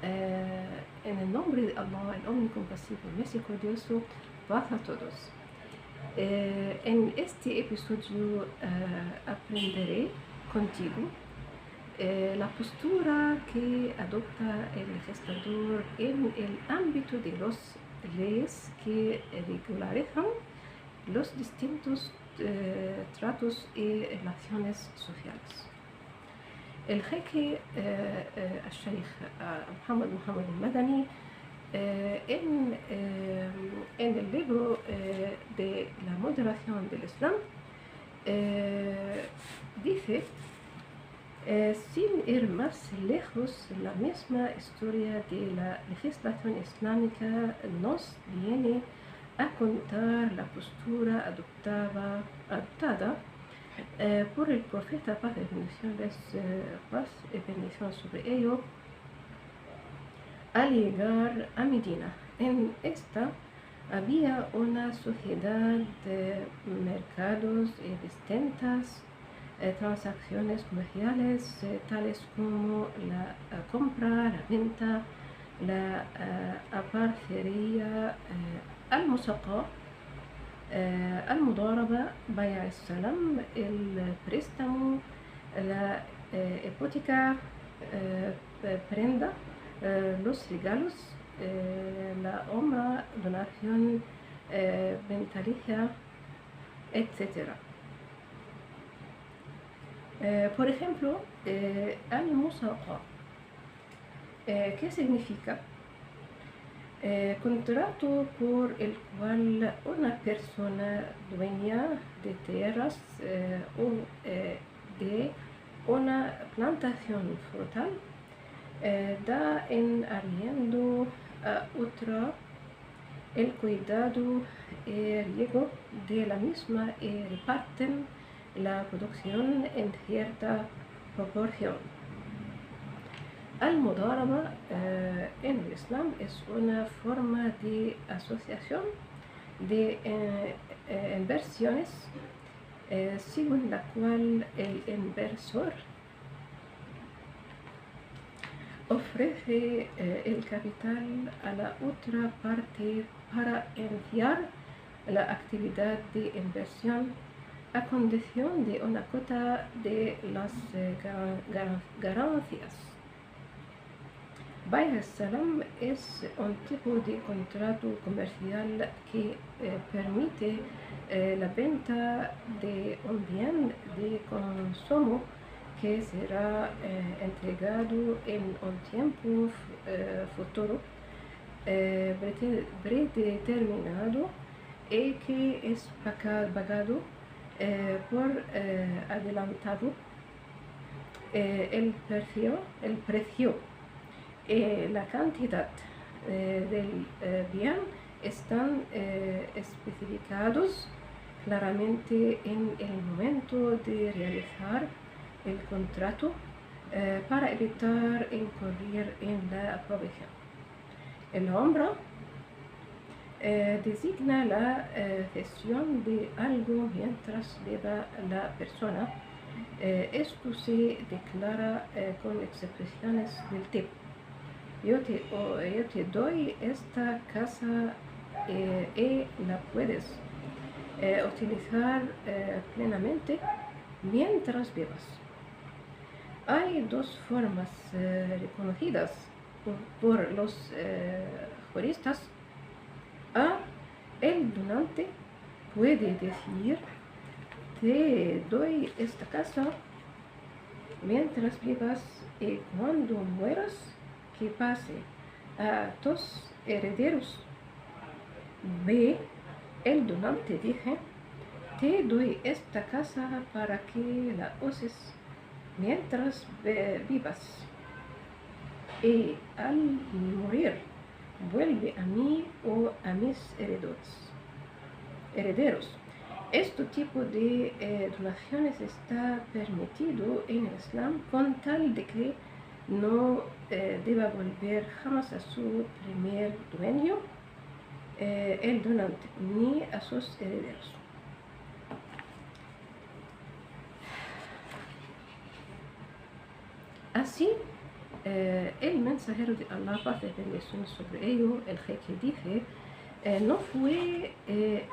En el nombre de Allah, el omnicompasivo, misericordioso, paz a todos. En este episodio aprenderé contigo la postura que adopta el legislador en el ámbito de las leyes que regularizan los distintos tratos y relaciones sociales. El jeque al-Sheikh Mohammed al-Madani en el libro de la moderación del Islam dice, sin ir más lejos, la misma historia de la legislación islámica nos viene a contar la postura adoptada por el profeta, paz y bendiciones sobre ello, al llegar a Medina. En esta había una sociedad de mercados y distintas transacciones comerciales, tales como la compra, la venta, la aparcería, al-musaqa, al-mudaraba, baya al-salam, el préstamo, la hipoteca, prenda, los regalos, la umra, donación, ventalija, etc. Por ejemplo, al-musaqa, ¿qué significa? Contrato por el cual una persona dueña de tierras o de una plantación frutal da en arriendo a otra el cuidado y riego de la misma y reparten la producción en cierta proporción. Al-mudaraba en el Islam es una forma de asociación de inversiones según la cual el inversor ofrece el capital a la otra parte para iniciar la actividad de inversión a condición de una cuota de las ganancias. Baya al-salam es un tipo de contrato comercial que permite la venta de un bien de consumo que será entregado en un tiempo futuro predeterminado y que es pagado por adelantado. El precio y la cantidad del bien están especificados claramente en el momento de realizar el contrato para evitar incurrir en la provisión. El umra designa la cesión de algo mientras viva la persona. Esto se declara con expresiones del tipo: yo te doy esta casa y la puedes utilizar plenamente mientras vivas. Hay dos formas reconocidas por los juristas. A, el donante puede decir: te doy esta casa mientras vivas y cuando mueras que pase a tus herederos. B, el donante dice: te doy esta casa para que la uses mientras vivas y al morir vuelve a mí o a mis herederos. Este tipo de donaciones está permitido en el Islam con tal de que no deba volver jamás a su primer dueño, el donante, ni a sus herederos. Así, el mensajero de Allah, paz y bendición sobre ello, el jeque dice, no fue el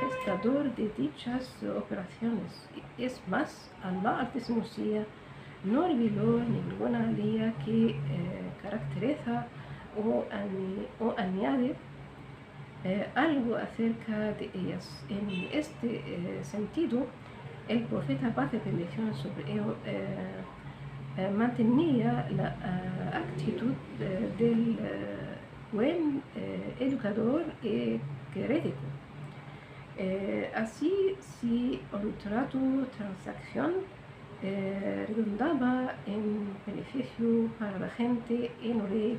gestador de dichas operaciones. Es más, Allah Altísimo Sea no reveló ninguna ley que caracteriza o añade algo acerca de ellas. En este sentido, el profeta, paz y bendición sobre ello, mantenía la actitud del buen educador y crítico. Así, si un trato transacción redundaba en beneficio para la gente y no le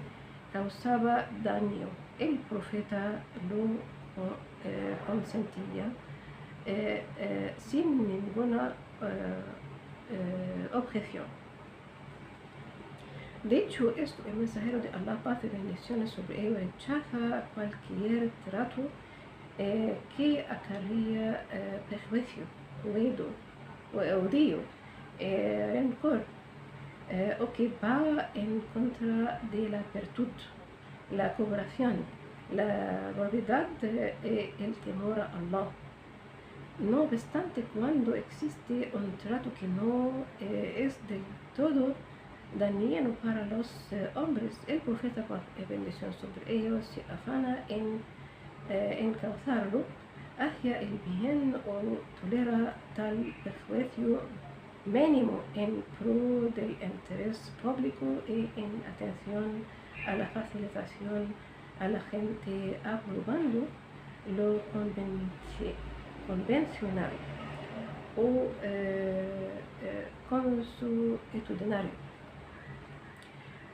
causaba daño, el profeta lo consentía sin ninguna objeción. De hecho, esto, el mensajero de Allah, paz y bendiciones sobre él, rechaza cualquier trato que acarrea perjuicio, odio, rencor, o que va en contra de la virtud, la cooperación, la bondad y el temor a Allah. No obstante, cuando existe un trato que no es del todo dañino para los hombres, el profeta, paz y bendición sobre ellos, se afana en encauzarlo hacia el bien o tolera tal perjuicio mínimo en pro del interés público y en atención a la facilitación a la gente, aprobando lo convencional o consuetudinario.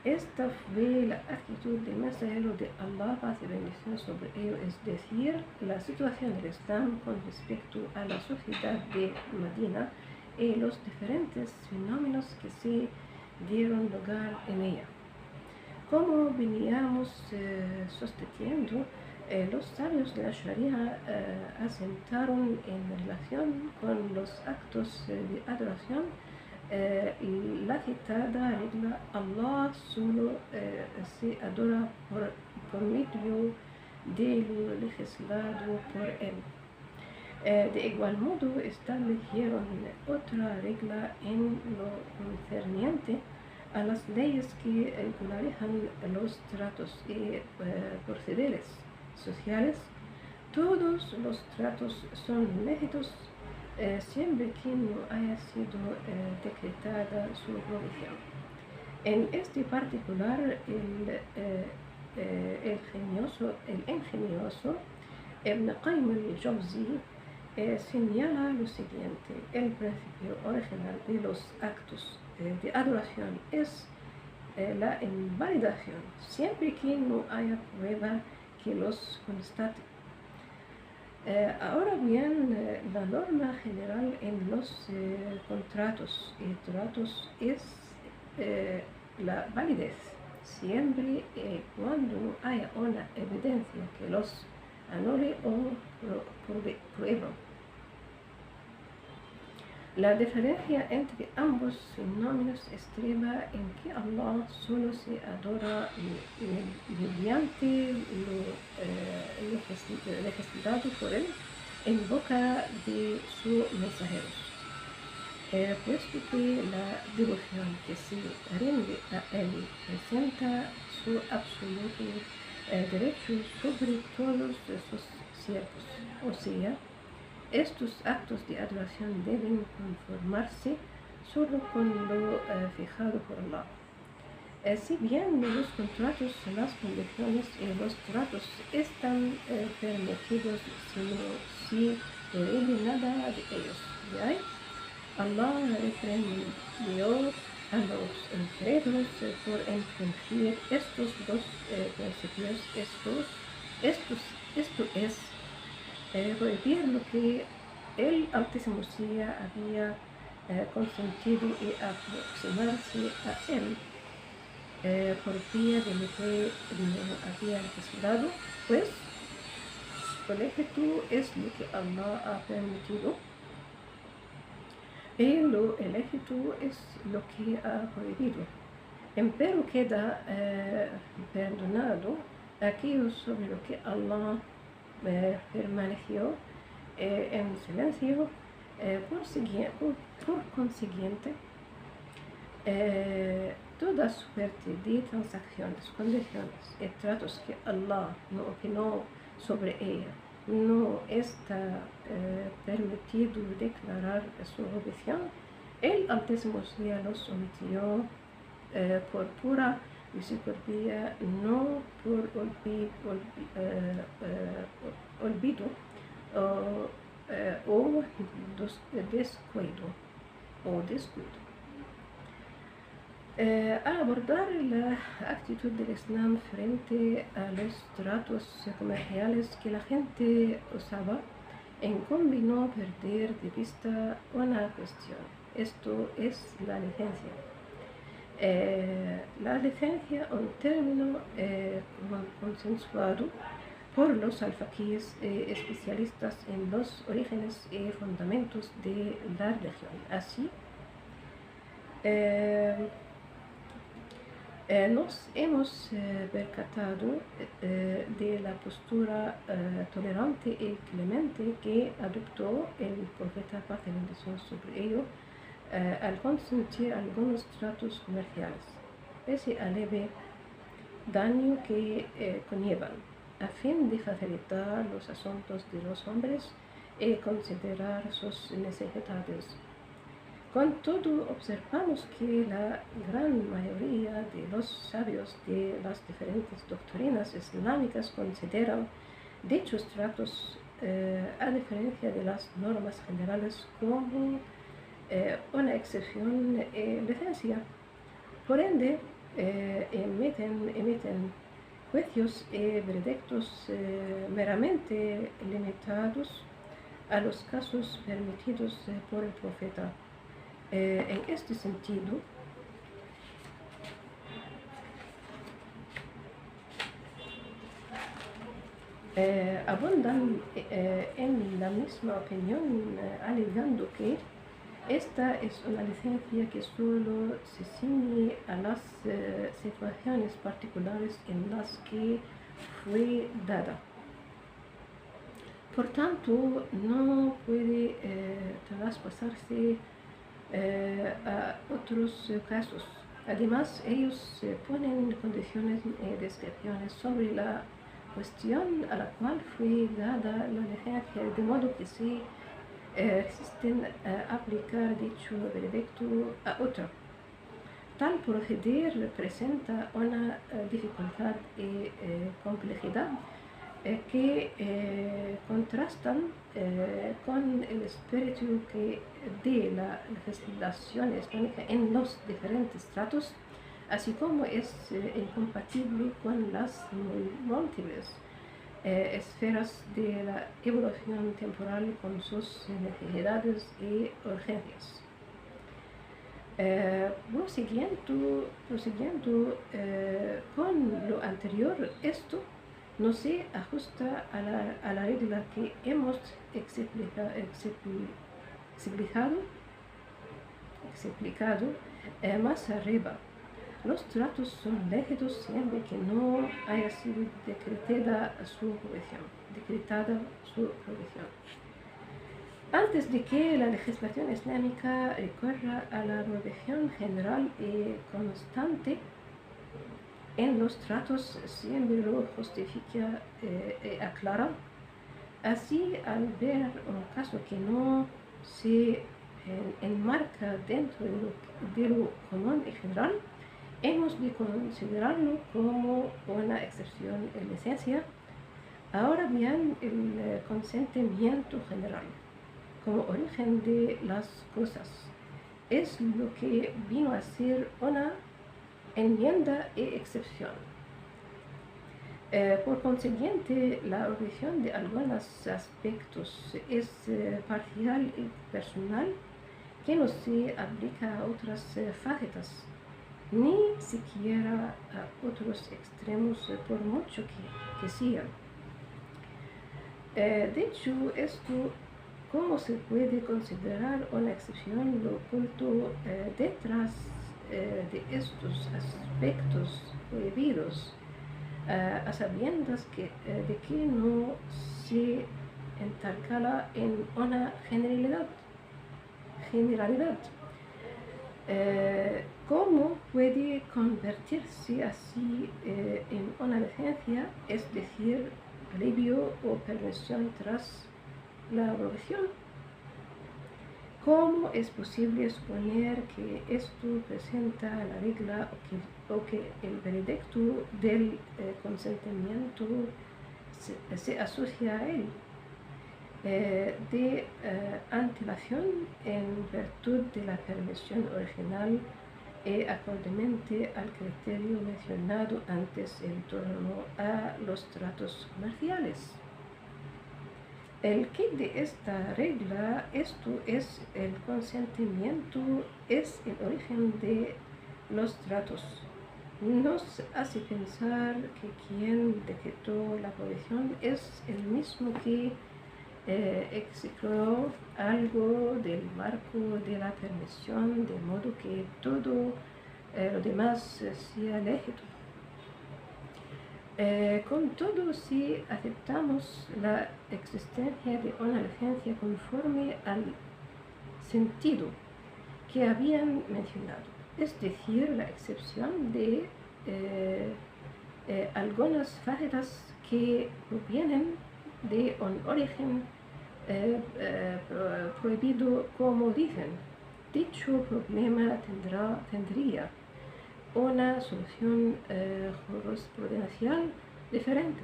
Esta fue la actitud del mensajero de Allah, paz y bendición sobre ello, es decir, la situación del Islam con respecto a la sociedad de Medina y los diferentes fenómenos que se dieron lugar en ella. Como veníamos sosteniendo, los sabios de la Sharia asentaron en relación con los actos de adoración la citada regla: Allah solo se adora por medio de lo legislado por él. De igual modo, establecieron otra regla en lo concerniente a las leyes que regularizan los tratos y procederes sociales. Todos los tratos son lícitos siempre que no haya sido decretada su prohibición. En este particular, el ingenioso Ibn Qayyim al-Jawzi señala lo siguiente: el principio original de los actos de adoración es la invalidación, siempre que no haya prueba que los constate. Ahora bien, la norma general en los contratos y tratos es la validez, siempre y cuando no haya una evidencia que los anule o prohíba. La diferencia entre ambos fenómenos estriba en que Allah solo se adora mediante lo legislado por él en boca de sus mensajeros, puesto que la devoción que se rinde a él presenta su absoluto derecho sobre todos sus siervos, o sea, estos actos de adoración deben conformarse solo con lo fijado por Allah. Si bien los contratos, las condiciones y los tratos están permitidos, si prohíbe nada de ellos. ¿De ahí? Allah reprendió a los incrédulos por infringir estos dos principios. Esto es prohibir lo que el Altísimo Sea había consentido y aproximarse a él por vía de lo que no había legislado, pues el éxito es lo que Allah ha permitido y lo ilícito es lo que ha prohibido. Empero queda perdonado aquello sobre lo que Allah permaneció en silencio. Por consiguiente, toda suerte de transacciones, condiciones y tratos que Allah no opinó sobre ella, no está permitido declarar su obediencia. El Altísimo los omitió por pura misericordia, no por olvido o descuido. Al abordar la actitud del Islam frente a los tratos comerciales que la gente usaba, convino perder de vista una cuestión. Esto es la licencia. La licencia, un término consensuado por los alfaquíes especialistas en los orígenes y fundamentos de la religión. Así, nos hemos percatado de la postura tolerante y clemente que adoptó el profeta, paz y bendición sobre ello, al consentir algunos tratos comerciales, pese al leve daño que conllevan, a fin de facilitar los asuntos de los hombres y considerar sus necesidades. Con todo, observamos que la gran mayoría de los sabios de las diferentes doctrinas islámicas consideran dichos tratos, a diferencia de las normas generales, como una excepción licencia. Por ende, emiten juicios y veredictos meramente limitados a los casos permitidos por el profeta. En este sentido, abundan en la misma opinión, alegando que esta es una licencia que solo se ciñe a las situaciones particulares en las que fue dada. Por tanto, no puede traspasarse a otros casos. Además, ellos ponen condiciones y descripciones sobre la cuestión a la cual fue dada la licencia, de modo que se resisten a aplicar dicho veredicto a otro. Tal proceder presenta una dificultad y complejidad que contrastan con el espíritu de la legislación islámica en los diferentes tratos, así como es incompatible con las múltiples esferas de la evolución temporal con sus necesidades y urgencias. Prosiguiendo con lo anterior, esto no se ajusta a la regla que hemos explicado más arriba. Los tratos son lícitos siempre que no haya sido decretada su prohibición. Antes de que la legislación islámica recurra a la prohibición general y constante en los tratos, siempre lo justifica y aclara. Así, al ver un caso que no se enmarca dentro de lo común y general, hemos de considerarlo como una excepción en licencia. Ahora bien, el consentimiento general, como origen de las cosas, es lo que vino a ser una enmienda y excepción. Por consiguiente, la objeción de algunos aspectos es parcial y personal, que no se aplica a otras facetas, ni siquiera a otros extremos, por mucho que sean. De hecho, esto, ¿cómo se puede considerar una excepción? Lo oculto detrás de estos aspectos prohibidos, a sabiendas de que no se intercala en una generalidad. ¿Cómo puede convertirse así en una licencia, es decir, alivio o permisión tras la abrogación? ¿Cómo es posible suponer que esto presenta la regla o que el veredicto del consentimiento se asocia a él de antelación en virtud de la permisión original y acordemente al criterio mencionado antes en torno a los tratos comerciales? El quid de esta regla, esto es el consentimiento, es el origen de los tratos. Nos hace pensar que quien decretó la prohibición es el mismo que excluyó algo del marco de la permisión, de modo que todo lo demás sea legítimo. Con todo, si aceptamos la existencia de una licencia conforme al sentido que habían mencionado, es decir, la excepción de algunas facetas que provienen de un origen prohibido, como dicen, dicho problema tendría una solución jurisprudencial diferente.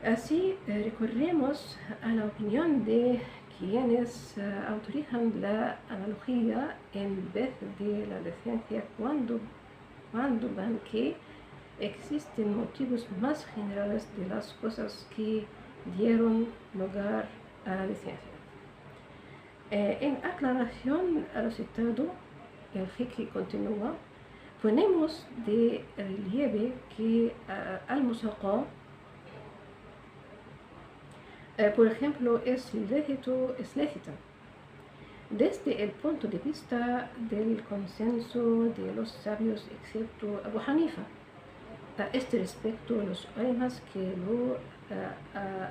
Así recurrimos a la opinión de quienes autorizan la analogía en vez de la licencia cuando van que existen motivos más generales de las cosas que dieron lugar a la licencia. En aclaración a lo citado, el fiqh continúa, ponemos de relieve que al-musaqa, por ejemplo, es lícita desde el punto de vista del consenso de los sabios, excepto Abu Hanifa. A este respecto, los ulemas que lo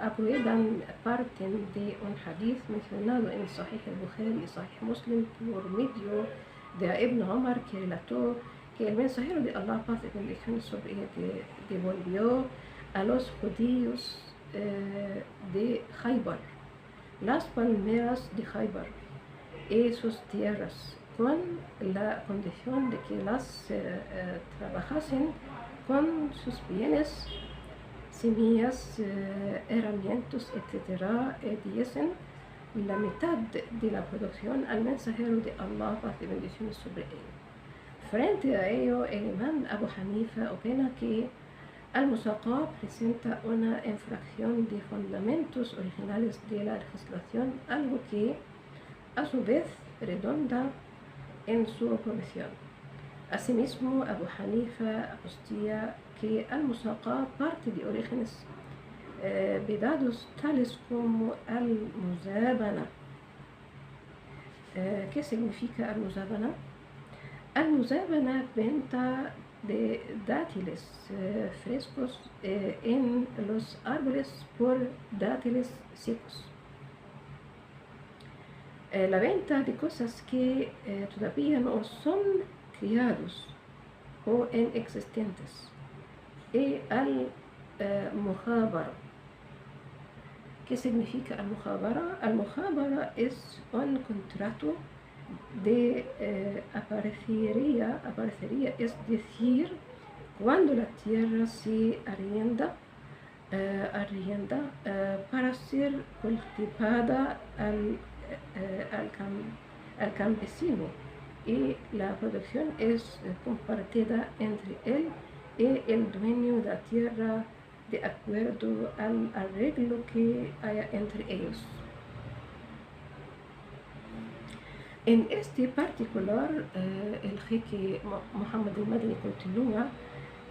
aprueban parten de un hadith mencionado en Sahih al-Bukhari y Sahih Muslim por medio de Ibn Omar, que relató que el mensajero de Allah, paz y bendiciones sobre él, devolvió a los judíos de Khaybar las palmeras de Khaybar y sus tierras, con la condición de que las trabajasen con sus bienes, semillas, herramientas, etc., diesen la mitad de la producción al mensajero de Allah, paz y bendiciones sobre él. Frente a ello, el imán Abu Hanifa opina que al-musaqa presenta una infracción de fundamentos originales de la legislación, algo que a su vez redunda en su prohibición. Asimismo, Abu Hanifa apostilla que al-musaqa parte de orígenes vedados tales como al-muzabana. ¿Qué significa al-muzabana? Al-muzabana, venta de dátiles frescos en los árboles por dátiles secos. La venta de cosas que todavía no son criados o inexistentes. Y al-muhabara. ¿Qué significa al-muhabara? Al-muhabara es un contrato de aparecería, es decir, cuando la tierra se arrienda para ser cultivada al campesino, y la producción es compartida entre él y el dueño de la tierra de acuerdo al arreglo que haya entre ellos. En este particular, el jeque Muhammad al-Madani continúa,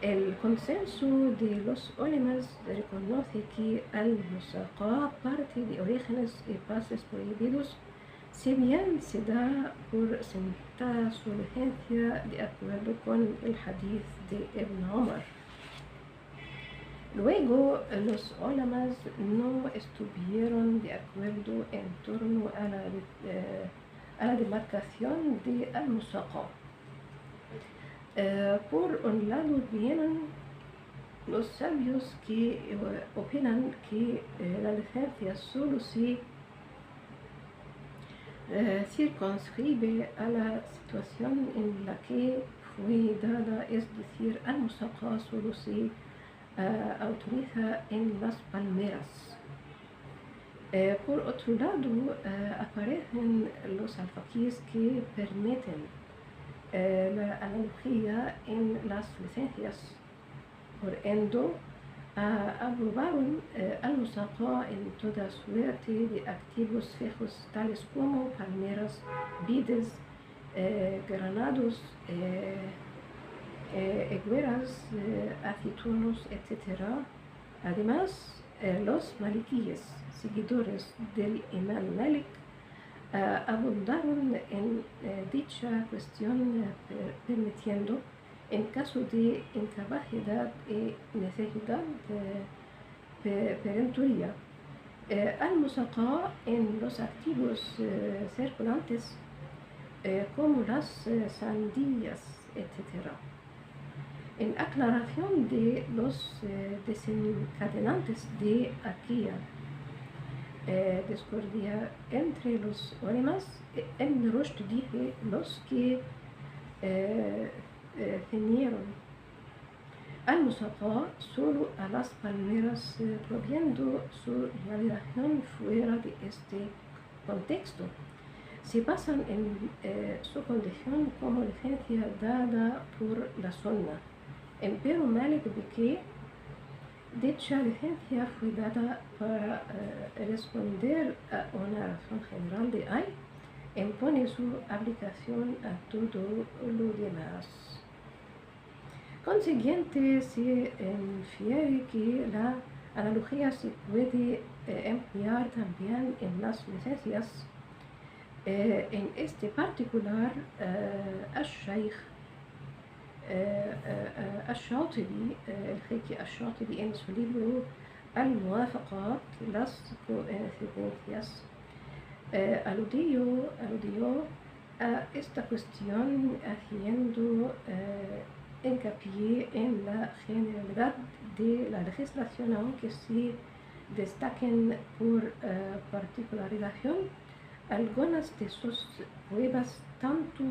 el consenso de los ulemas reconoce que al-musaqa parte de orígenes y pases prohibidos si bien se da por sentada su vigencia de acuerdo con el hadith de Ibn Omar. Luego, los ulamas no estuvieron de acuerdo en torno a la demarcación de al-musaqa. Por un lado vienen los sabios que opinan que la licencia solo se circunscribe a la situación en la que fue dada, es decir, al-musaqa solo se autoriza en las palmeras. Por otro lado, aparecen los alfaquíes que permiten la analogía en las licencias. Por ende, aprobaron al-musaqa en toda suerte de activos fijos tales como palmeras, vides, granados, higueras, aceitunos, etc. Además, los maliquíes, seguidores del imam Malik, abundaron en dicha cuestión, permitiendo, en caso de incapacidad y necesidad perentoria, al-musaqa en los activos circulantes como las sandías, etc. En aclaración de los desencadenantes de aquella discordia entre los ulamas, Ibn Rushd dice: los que ciñeron al-musaqa solo a las palmeras, proviendo su realización fuera de este contexto, se basan en su condición como licencia dada por la sunna. Empero Malik ve que dicha licencia fue dada para responder a una razón general de ahí, impone su aplicación a todo lo demás. Consiguiente, se infiere que la analogía se puede emplear también en las licencias. En este particular, al-Shaykh al-Shatibi, el jeque al-Shatibi, en su libro Al-Muwafaqat, las coincidencias, aludió a esta cuestión haciendo hincapié en la generalidad de la legislación, aunque se destaquen por particularización algunas de sus pruebas, tanto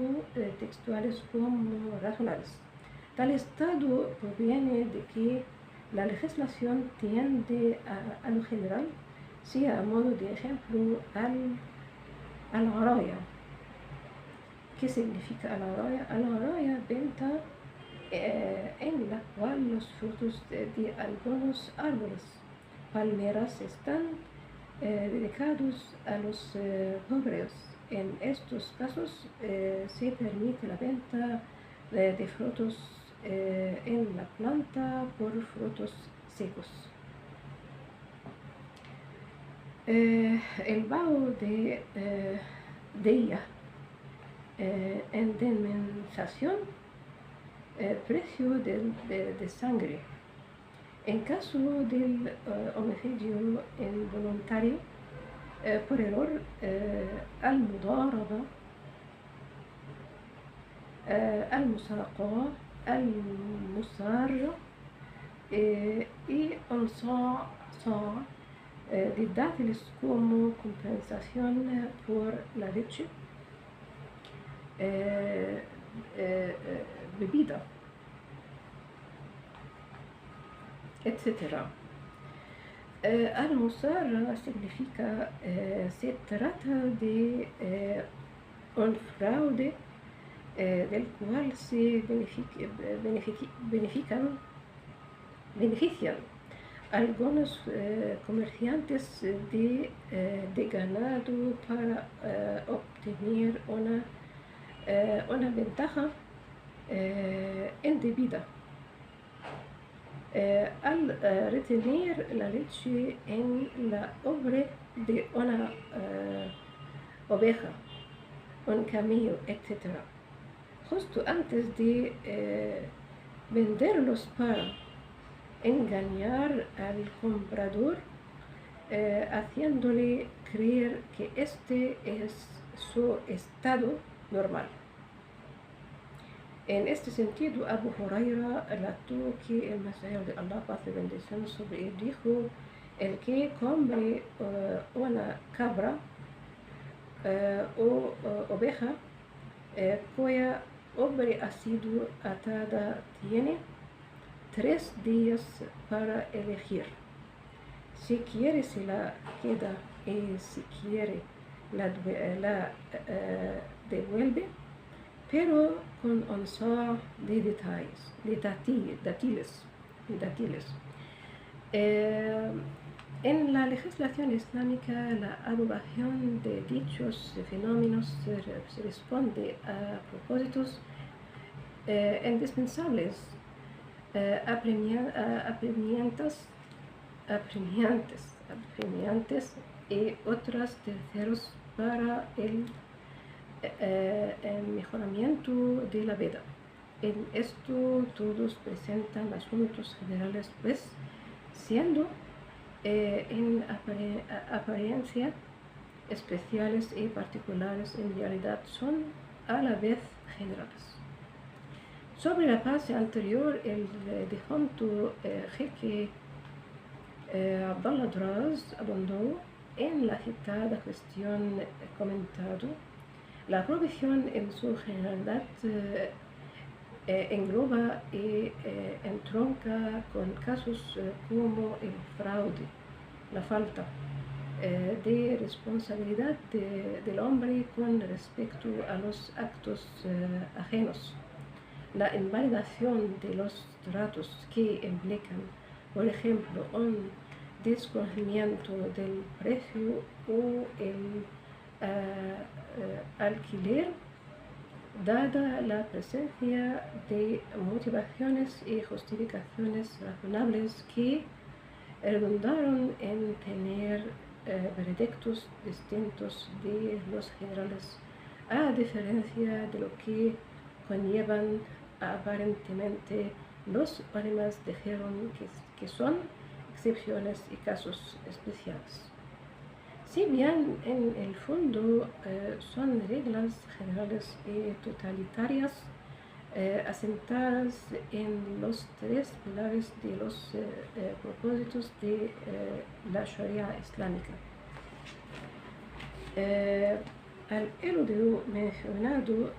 textuales como razonables. Tal estado proviene de que la legislación tiende a lo general, sea a modo de ejemplo al-araya. ¿Qué significa al-araya? Al-araya, venta en la cual los frutos de algunos árboles, palmeras, están dedicados a los pobres. En estos casos se permite la venta de frutos en la planta por frutos secos. El pago de ella, indemnización, precio de sangre. En caso del homicidio involuntario por error, al-mudaraba, al-musaqa, al-musar y un sa' de dátiles como compensación por la leche bebida, etc. Al-musar significa se trata de un fraude del cual se benefician algunos comerciantes de ganado para obtener una ventaja indebida. Al retener la leche en la obra de una oveja, un camello, etc. Justo antes de venderlos para engañar al comprador, haciéndole creer que este es su estado normal. En este sentido, Abu Huraira relató que el mensajero de Allah, paz y bendición sobre él, dijo: el que compre una cabra o oveja cuya hombre ha sido atada tiene 3 días para elegir. Si quiere se la queda y si quiere la devuelve, pero con un solo de dátiles. En la legislación islámica, la advocación de dichos fenómenos se responde a propósitos indispensables, apremiantes y otros terceros para el mejoramiento de la vida. En esto todos presentan asuntos generales, pues, siendo en apariencia especiales y particulares, en realidad son a la vez generales. Sobre la fase anterior, el difunto jeque Abdallah Draz abundó en la citada cuestión comentado. La provisión en su generalidad engloba y entronca con casos como el fraude, la falta de responsabilidad del hombre con respecto a los actos ajenos, la invalidación de los tratos que implican, por ejemplo, un desconocimiento del precio o el alquiler, dada la presencia de motivaciones y justificaciones razonables que redundaron en tener veredictos distintos de los generales, a diferencia de lo que conllevan aparentemente los ulemas. Dijeron que son excepciones y casos especiales. Si bien en el fondo son reglas generales y totalitarias asentadas en los 3 pilares de los propósitos de la Sharia islámica. Al hilo de lo mencionado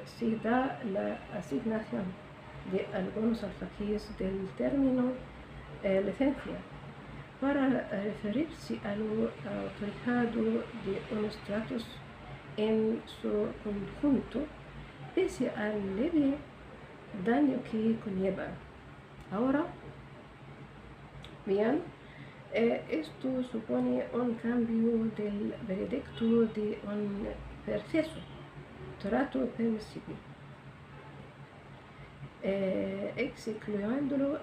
se da la asignación de algunos alfaquíes del término licencia para referirse a lo autorizado de unos tratos en su conjunto, pese al leve daño que conlleva. Ahora bien, esto supone un cambio del veredicto de un preciso trato permisible, excluyéndolo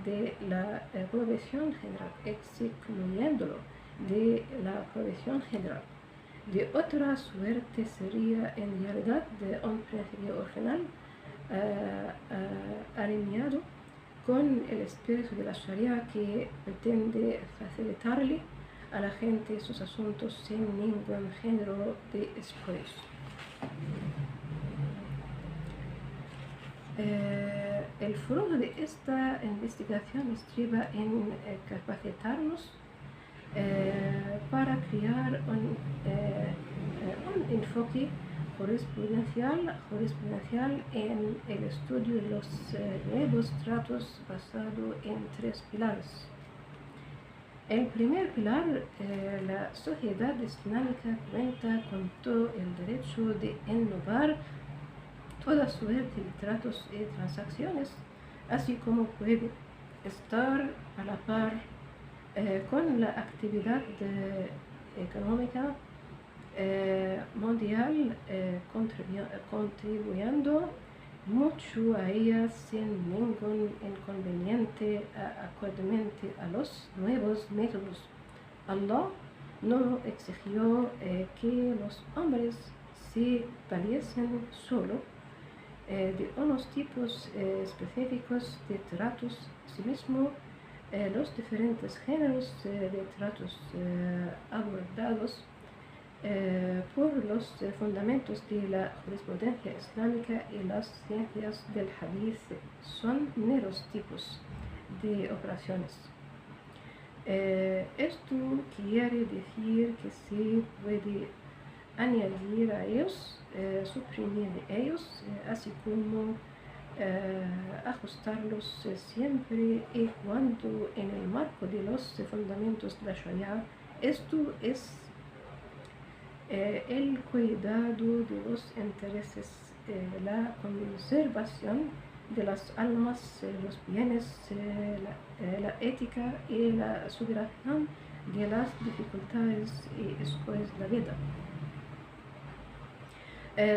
de la provisión general. De otra suerte sería en realidad de un principio original alineado con el espíritu de la Sharia, que pretende facilitarle a la gente sus asuntos sin ningún género de esfuerzo. El fruto de esta investigación estriba en capacitarnos para crear un enfoque jurisprudencial en el estudio de los nuevos tratos basado en 3 pilares. El primer pilar, la sociedad islámica cuenta con todo el derecho de innovar toda suerte de tratos y transacciones, así como puede estar a la par con la actividad económica mundial, contribuyendo mucho a ella sin ningún inconveniente acorde a los nuevos métodos. Allah no exigió que los hombres se valiesen solo de unos tipos específicos de tratos. Asimismo, los diferentes géneros de tratos abordados por los fundamentos de la jurisprudencia islámica y las ciencias del hadith son meros tipos de operaciones. Esto quiere decir que se puede añadir a ellos, suprimir de ellos, así como ajustarlos siempre y cuando en el marco de los fundamentos de la Sharia. Esto es el cuidado de los intereses, la conservación de las almas, los bienes, la ética y la superación de las dificultades y escollos de la vida.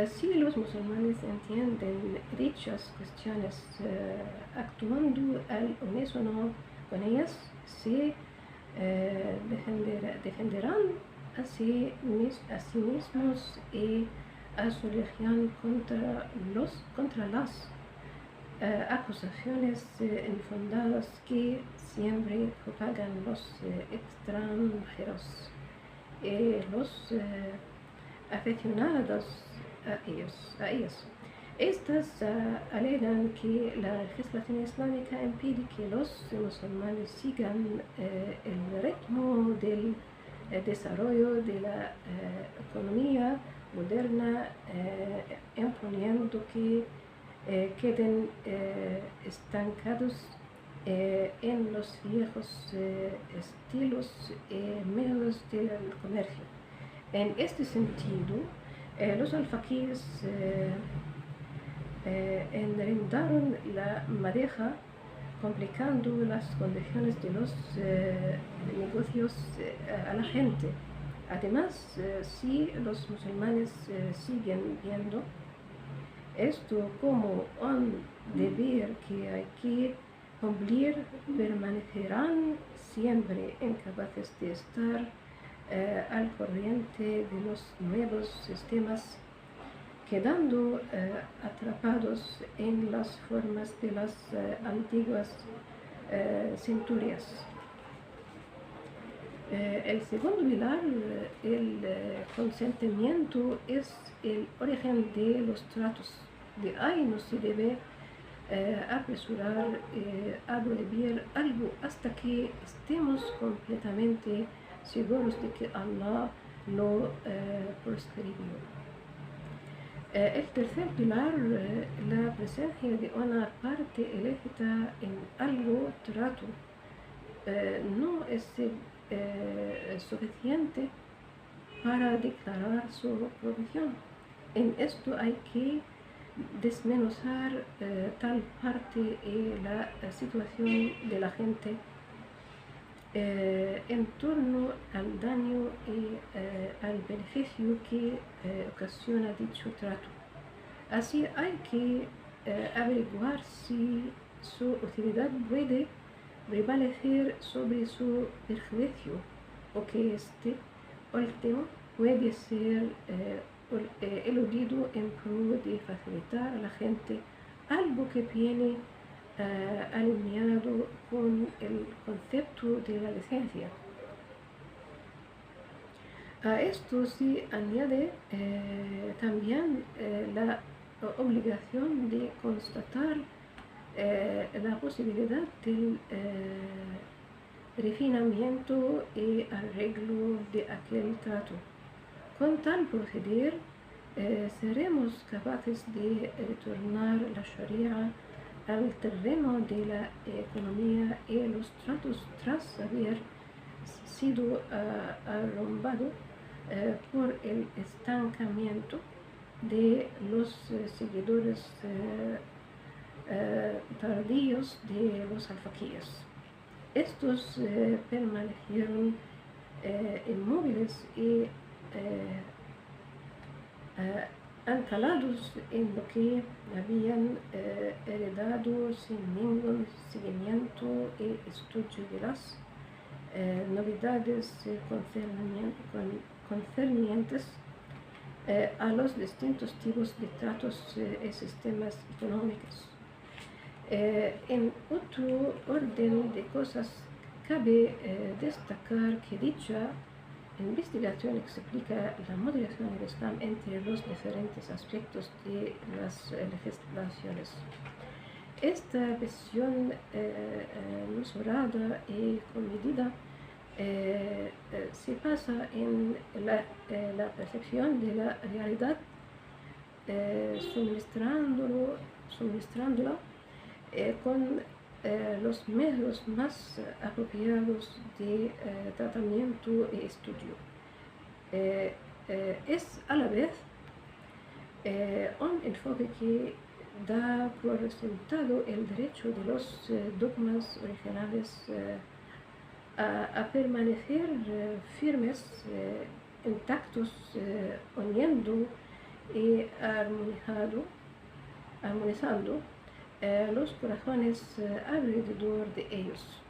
Si los musulmanes entienden dichas cuestiones actuando al unísono con ellas, se defenderán a sí mismos y a su religión contra las acusaciones infundadas que siempre propagan los extranjeros y los aficionados a ellos. Estas alegan que la legislación islámica impide que los musulmanes sigan el ritmo del desarrollo de la economía moderna, imponiendo que queden estancados en los viejos estilos y medios del comercio. En este sentido, los alfaquíes enrendaron la madeja, complicando las condiciones de los negocios a la gente. Además, si los musulmanes siguen viendo esto como un deber que hay que cumplir, permanecerán siempre incapaces de estar al corriente de los nuevos sistemas, quedando atrapados en las formas de las antiguas centurias. El segundo pilar, el consentimiento, es el origen de los tratos. De ahí no se debe apresurar a prohibir algo hasta que estemos completamente seguros de que Allah lo proscribió. El tercer pilar, la presencia de una parte ilícita en algo trato, no es suficiente para declarar su prohibición. En esto hay que desmenuzar tal parte y la situación de la gente en torno al daño y al beneficio que ocasiona dicho trato. Así hay que averiguar si su utilidad puede prevalecer sobre su perjuicio, o que este último puede ser eludido en pro de facilitar a la gente algo que viene alineado con el concepto de la licencia. A esto se añade también la obligación de constatar la posibilidad del refinamiento y arreglo de aquel trato. Con tal proceder, seremos capaces de retornar la Sharia al terreno de la economía y los tratos tras haber sido arrumbado por el estancamiento de los seguidores tardíos de los alfaquíes. Estos permanecieron inmóviles y anclados en lo que habían heredado sin ningún seguimiento y estudio de las novedades concernientes a los distintos tipos de tratos y sistemas económicos. En otro orden de cosas, cabe destacar que dicha investigación explica la moderación del Islam entre los diferentes aspectos de las legislaciones. Esta visión mesurada y comedida se basa en la percepción de la realidad, suministrándola con los medios más apropiados de tratamiento y estudio. Es a la vez un enfoque que da por resultado el derecho de los dogmas originales a permanecer firmes, intactos, uniendo y armonizando los corazones alrededor de ellos.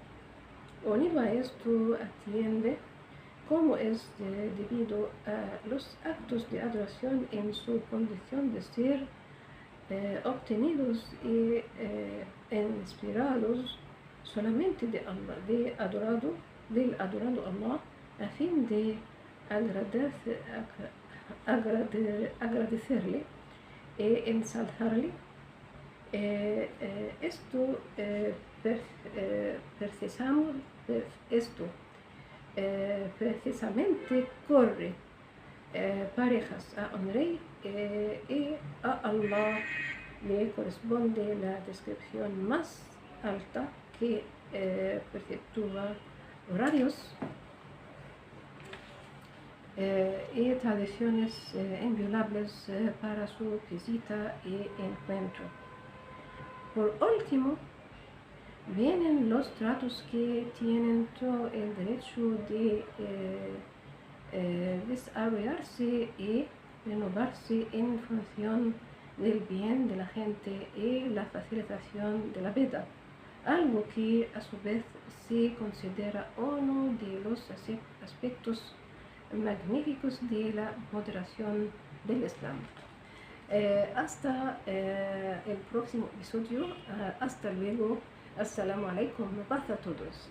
Unido a esto, atiende cómo es debido a los actos de adoración en su condición de ser obtenidos y inspirados solamente de Allah, del adorado Allah, a fin de agradecerle e ensalzarle. Precisamente corre parejas a un rey y a Allah le corresponde la descripción más alta que perpetúa horarios y tradiciones inviolables para su visita y encuentro. Por último, vienen los tratos que tienen todo el derecho de desarrollarse y renovarse en función del bien de la gente y la facilitación de la vida, algo que a su vez se considera uno de los aspectos magníficos de la moderación del Islam. Hasta el próximo episodio. Hasta luego. Assalamu alaikum. Paz a todos.